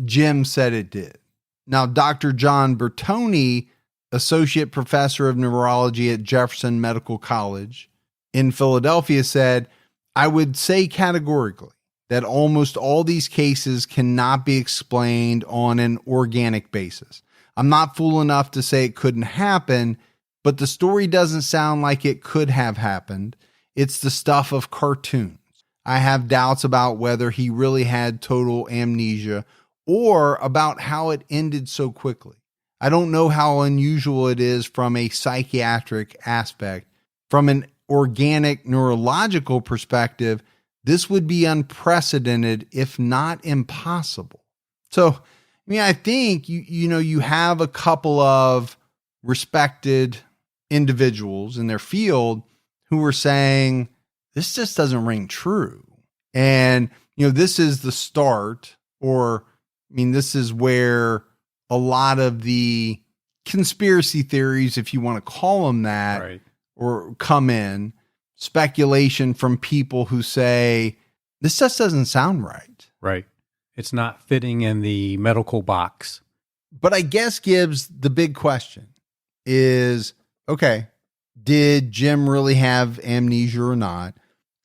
Jim said it did. Now, Dr. John Bertoni, associate professor of neurology at Jefferson Medical College in Philadelphia, said, "I would say categorically that almost all these cases cannot be explained on an organic basis. I'm not fool enough to say it couldn't happen, but the story doesn't sound like it could have happened. It's the stuff of cartoons. I have doubts about whether he really had total amnesia or about how it ended so quickly. I don't know how unusual it is from a psychiatric aspect from an organic neurological perspective, this would be unprecedented, if not impossible. So, I mean, I think you have a couple of respected individuals in their field who were saying, this just doesn't ring true. And, this is the start, this is where a lot of the conspiracy theories, if you want to call them that, Right. or come in, speculation from people who say, this just doesn't sound right. Right. It's not fitting in the medical box. But I guess, Gibbs, the big question is, okay, did Jim really have amnesia or not?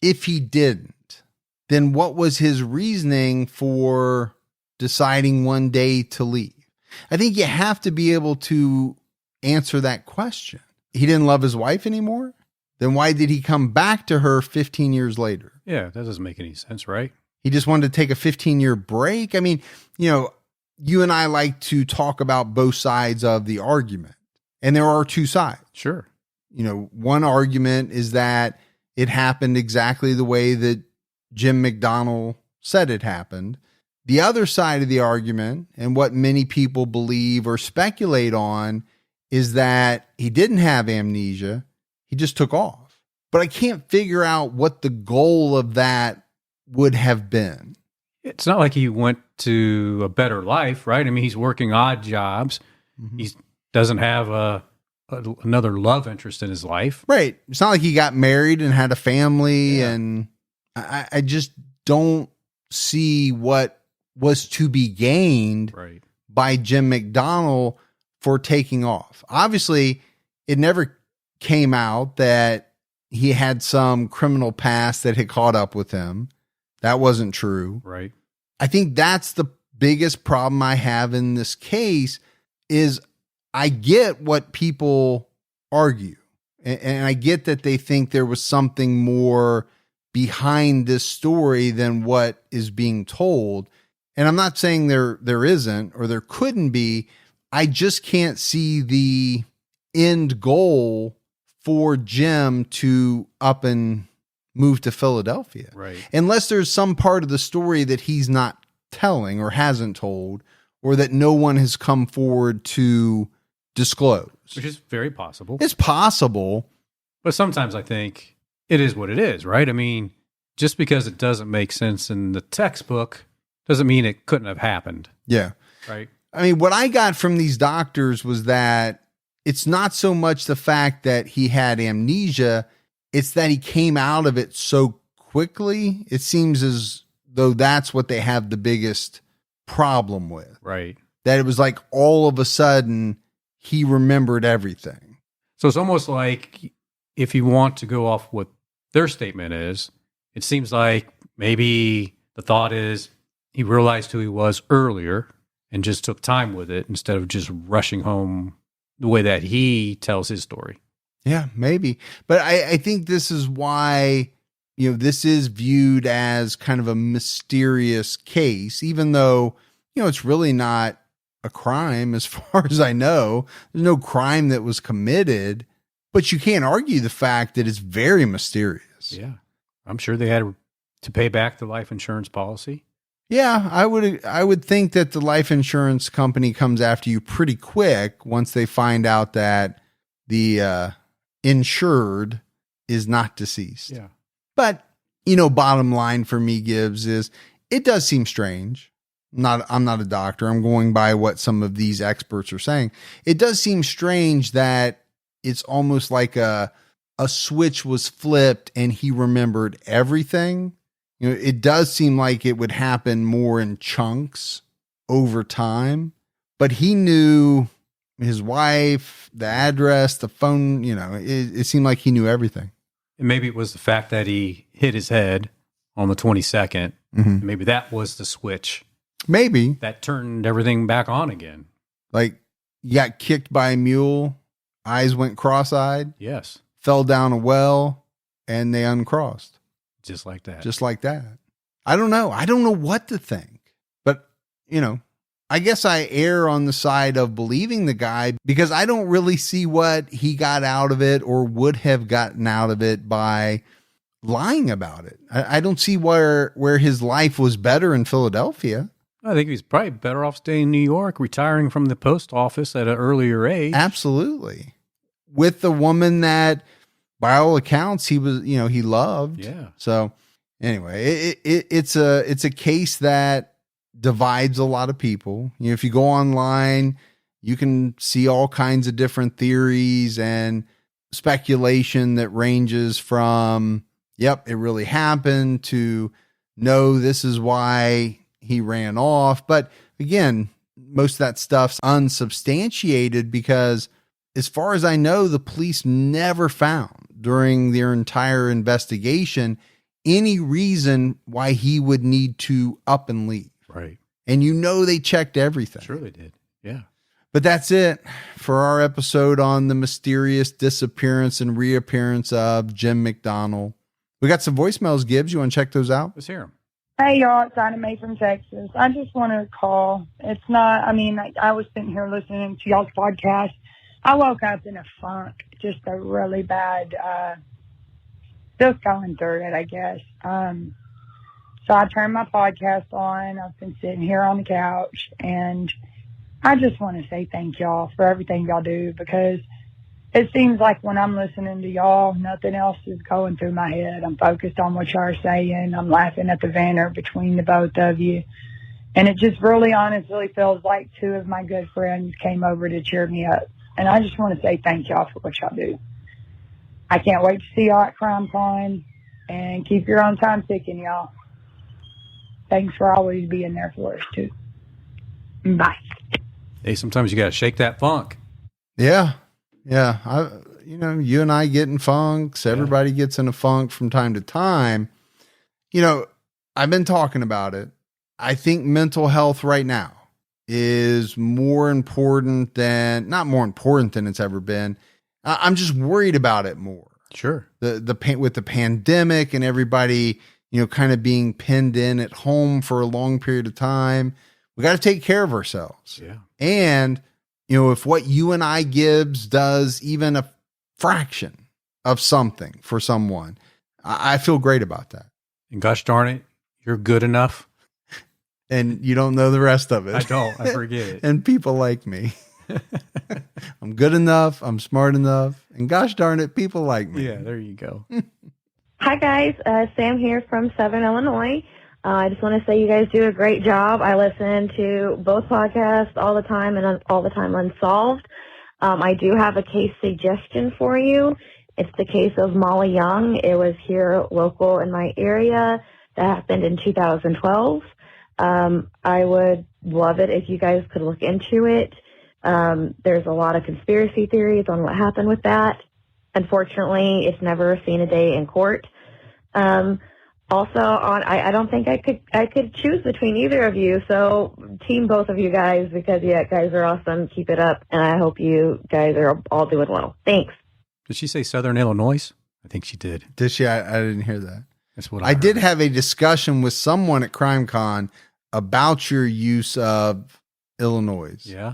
If he didn't, then what was his reasoning for deciding one day to leave? I think you have to be able to answer that question. He didn't love his wife anymore? Then why did he come back to her 15 years later? Yeah, that doesn't make any sense, right? He just wanted to take a 15-year break. I mean, you and I like to talk about both sides of the argument, and there are two sides. Sure. One argument is that it happened exactly the way that Jim McDonnell said it happened. The other side of the argument, and what many people believe or speculate on, is that he didn't have amnesia. He just took off. But I can't figure out what the goal of that would have been. It's not like he went to a better life, right? I mean, he's working odd jobs. Mm-hmm. He doesn't have another love interest in his life. Right. It's not like he got married and had a family. Yeah. And I just don't see what was to be gained Right. by Jim McDonnell for taking off. Obviously, it never came out that he had some criminal past that had caught up with him. That wasn't true. Right. I think that's the biggest problem I have in this case is I get what people argue. And I get that they think there was something more behind this story than what is being told. And I'm not saying there isn't or there couldn't be. I just can't see the end goal for Jim to up and move to Philadelphia. Right. Unless there's some part of the story that he's not telling or hasn't told, or that no one has come forward to disclose. Which is very possible. It's possible. But sometimes I think it is what it is, right? I mean, just because it doesn't make sense in the textbook doesn't mean it couldn't have happened. Yeah. Right. I mean, what I got from these doctors was that it's not so much the fact that he had amnesia, it's that he came out of it so quickly. It seems as though that's what they have the biggest problem with. Right. That it was like all of a sudden he remembered everything. So it's almost like if you want to go off what their statement is, it seems like maybe the thought is he realized who he was earlier and just took time with it instead of just rushing home the way that he tells his story. Yeah, maybe. But I think this is why, this is viewed as kind of a mysterious case, even though, it's really not a crime as far as I know. There's no crime that was committed, but you can't argue the fact that it's very mysterious. Yeah. I'm sure they had to pay back the life insurance policy. Yeah, I would think that the life insurance company comes after you pretty quick once they find out that the insured is not deceased. Yeah. But, bottom line for me, Gibbs, is it does seem strange. I'm not a doctor. I'm going by what some of these experts are saying. It does seem strange that it's almost like a switch was flipped and he remembered everything. It does seem like it would happen more in chunks over time, but he knew his wife, the address, the phone, it seemed like he knew everything. And maybe it was the fact that he hit his head on the 22nd. Mm-hmm. Maybe that was the switch. Maybe. That turned everything back on again. Like you got kicked by a mule, eyes went cross-eyed, Yes. fell down a well, and they uncrossed. Just like that. Just like that. I don't know. I don't know what to think. But, I guess I err on the side of believing the guy because I don't really see what he got out of it or would have gotten out of it by lying about it. I don't see where his life was better in Philadelphia. I think he's probably better off staying in New York, retiring from the post office at an earlier age. Absolutely. With the woman that, by all accounts, he was, he loved. Yeah. So anyway, it's a case that divides a lot of people. If you go online, you can see all kinds of different theories and speculation that ranges from, yep, it really happened, to no, this is why he ran off. But again, most of that stuff's unsubstantiated because, as far as I know, the police never found during their entire investigation any reason why he would need to up and leave. Right. And they checked everything. Sure they did. Yeah. But that's it for our episode on the mysterious disappearance and reappearance of Jim McDonnell. We got some voicemails, Gibbs. You want to check those out? Let's hear them. Hey, y'all, it's Anna Mae from Texas. I just want to call. It's not, I was sitting here listening to y'all's podcast. I woke up in a funk, just a really bad, still going through it, I guess. So I turned my podcast on. I've been sitting here on the couch, and I just want to say thank y'all for everything y'all do, because it seems like when I'm listening to y'all, nothing else is going through my head. I'm focused on what y'all are saying. I'm laughing at the banter between the both of you. And it just really honestly feels like two of my good friends came over to cheer me up. And I just want to say thank y'all for what y'all do. I can't wait to see y'all at CrimeCon, and keep your own time ticking, y'all. Thanks for always being there for us, too. Bye. Hey, sometimes you got to shake that funk. Yeah. Yeah. You and I get in funks. Everybody gets in a funk from time to time. I've been talking about it. I think mental health right now is more important than, not more important than it's ever been. I'm just worried about it more. Sure. With the pandemic and everybody, kind of being pinned in at home for a long period of time. We got to take care of ourselves. Yeah. And, if what you and I, Gibbs, does even a fraction of something for someone, I feel great about that. And gosh darn it, you're good enough. And you don't know the rest of it. I don't. I forget it. And people like me. I'm good enough. I'm smart enough. And gosh darn it, people like me. Yeah, there you go. Hi, guys. Sam here from Southern Illinois. I just want to say you guys do a great job. I listen to both podcasts all the time and all the time Unsolved. I do have a case suggestion for you. It's the case of Molly Young. It was here local in my area. That happened in 2012. I would love it if you guys could look into it. There's a lot of conspiracy theories on what happened with that. Unfortunately, it's never seen a day in court. Also, I don't think I could choose between either of you. So, team both of you guys, because guys are awesome. Keep it up, and I hope you guys are all doing well. Thanks. Did she say Southern Illinois? I think she did. Did she? I didn't hear that. That's what I did have a discussion with someone at CrimeCon about your use of Illinois. Yeah.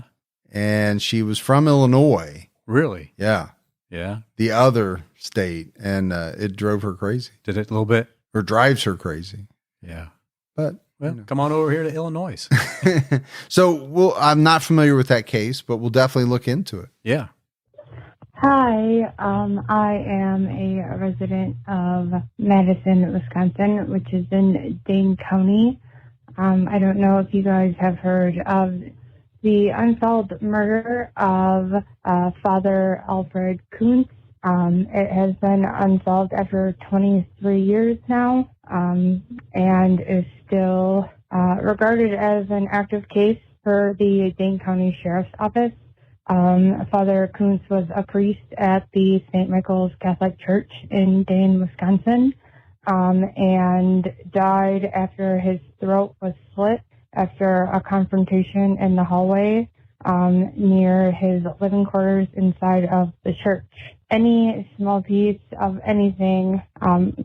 And she was from Illinois. Really? Yeah. Yeah. The other state. And it drove her crazy. Did it a little bit? Or drives her crazy. Yeah. But come on over here to Illinois. So I'm not familiar with that case, but we'll definitely look into it. Yeah. Hi, I am a resident of Madison, Wisconsin, which is in Dane County. I don't know if you guys have heard of the unsolved murder of Father Alfred Kuntz. It has been unsolved after 23 years now, and is still regarded as an active case for the Dane County Sheriff's Office. Father Kuntz was a priest at the St. Michael's Catholic Church in Dane, Wisconsin, and died after his throat was slit after a confrontation in the hallway near his living quarters inside of the church. Any small piece of anything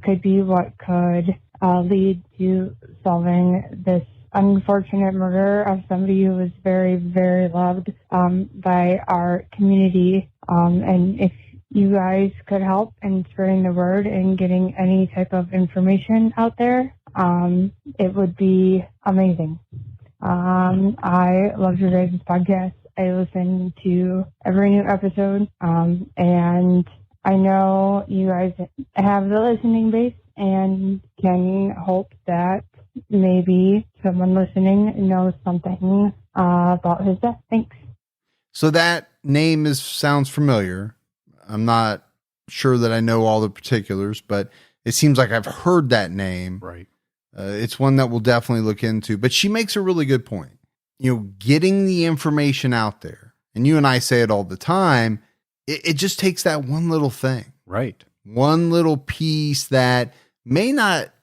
could be what could lead to solving this unfortunate murder of somebody who was very, very loved by our community. And if you guys could help in spreading the word and getting any type of information out there, it would be amazing. I love your guys' podcast. I listen to every new episode, and I know you guys have the listening base and can hope that maybe someone listening knows something about his death. Thanks. So that name sounds familiar. I'm not sure that I know all the particulars, but it seems like I've heard that name. Right. It's one that we'll definitely look into, but she makes a really good point. Getting the information out there, and you and I say it all the time, it just takes that one little thing. Right. One little piece that may not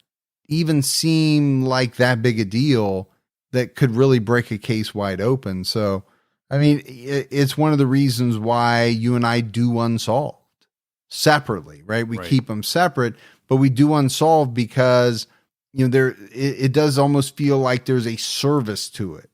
even seem like that big a deal that could really break a case wide open. So, I mean, it's one of the reasons why you and I do Unsolved separately, right? We keep them separate, but we do Unsolved because, it does almost feel like there's a service to it.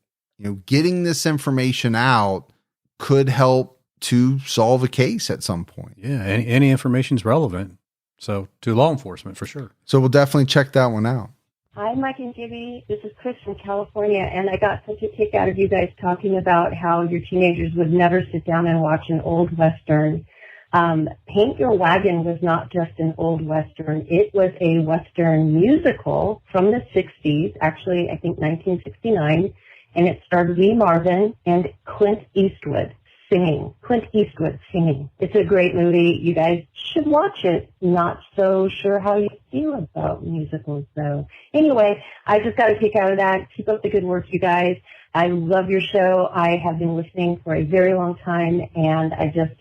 Getting this information out could help to solve a case at some point. Yeah. Any information is relevant. So to law enforcement for sure. So we'll definitely check that one out. Hi, Mike and Gibby. This is Chris from California, and I got such a kick out of you guys talking about how your teenagers would never sit down and watch an old Western. Paint Your Wagon was not just an old Western. It was a Western musical from the 60s, actually, I think 1969, and it starred Lee Marvin and Clint Eastwood singing. It's a great movie. You guys should watch it. Not so sure how you feel about musicals, though. Anyway, I just got a kick out of that. Keep up the good work, you guys. I love your show. I have been listening for a very long time, and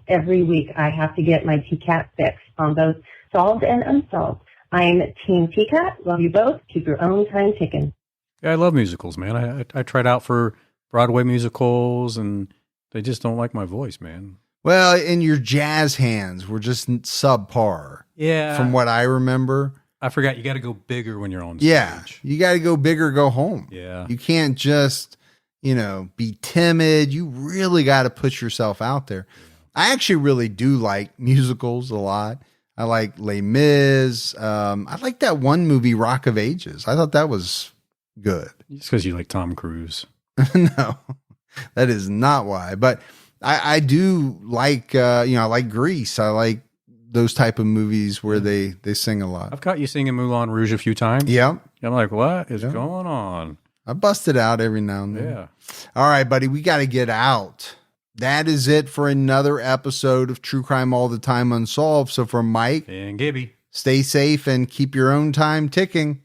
every week I have to get my TCAT fix on both solved and unsolved. I'm Team TCAT. Love you both. Keep your own time ticking. Yeah, I love musicals, man. I tried out for Broadway musicals, and they just don't like my voice, man. Well, and your jazz hands were just subpar. Yeah. From what I remember. I forgot you got to go bigger when you're on stage. Yeah. You got to go big or go home. Yeah. You can't just, be timid. You really got to put yourself out there. Yeah. I actually really do like musicals a lot. I like Les Mis. I like that one movie, Rock of Ages. I thought that was good. It's because you like Tom Cruise. No, that is not why. But I do like, I like Grease. I like those type of movies where they sing a lot. I've caught you singing Moulin Rouge a few times. Yeah. I'm like, what is going on? I bust it out every now and then. Yeah. All right, buddy, we got to get out. That is it for another episode of True Crime All the Time Unsolved. So for Mike and Gibby, stay safe and keep your own time ticking.